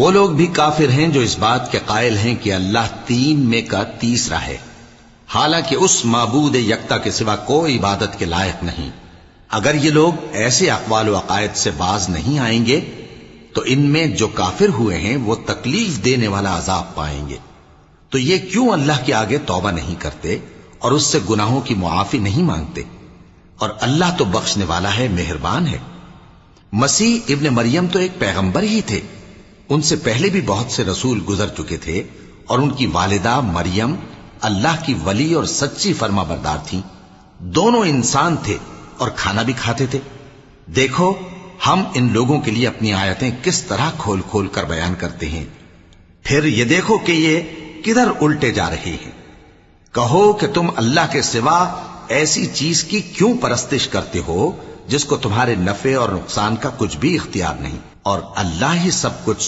وہ لوگ بھی کافر ہیں جو اس بات کے قائل ہیں کہ اللہ تین میں کا تیسرا ہے، حالانکہ اس معبود یکتا کے سوا کوئی عبادت کے لائق نہیں۔ اگر یہ لوگ ایسے اقوال و عقائد سے باز نہیں آئیں گے تو ان میں جو کافر ہوئے ہیں وہ تکلیف دینے والا عذاب پائیں گے۔ تو یہ کیوں اللہ کے آگے توبہ نہیں کرتے اور اس سے گناہوں کی معافی نہیں مانگتے؟ اور اللہ تو بخشنے والا ہے، مہربان ہے۔ مسیح ابن مریم تو ایک پیغمبر ہی تھے، ان سے پہلے بھی بہت سے رسول گزر چکے تھے، اور ان کی والدہ مریم اللہ کی ولی اور سچی فرما بردار تھیں۔ دونوں انسان تھے اور کھانا بھی کھاتے تھے۔ دیکھو ہم ان لوگوں کے لیے اپنی آیتیں کس طرح کھول کھول کر بیان کرتے ہیں، پھر یہ دیکھو کہ یہ کدھر الٹے جا رہے ہیں۔ کہو کہ تم اللہ کے سوا ایسی چیز کی کیوں پرستش کرتے ہو جس کو تمہارے نفع اور نقصان کا کچھ بھی اختیار نہیں، اور اللہ ہی سب کچھ